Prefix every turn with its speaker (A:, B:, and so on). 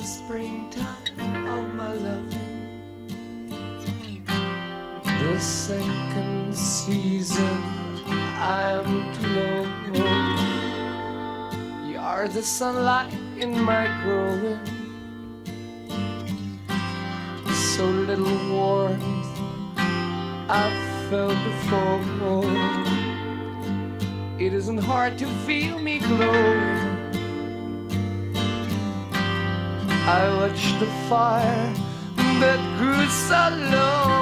A: the springtime of my love, the second season I'm to know. You're the sunlight in my growing, so little warmth I've felt before. It isn't hard to feel me glowing. I watched the fire that grew so low.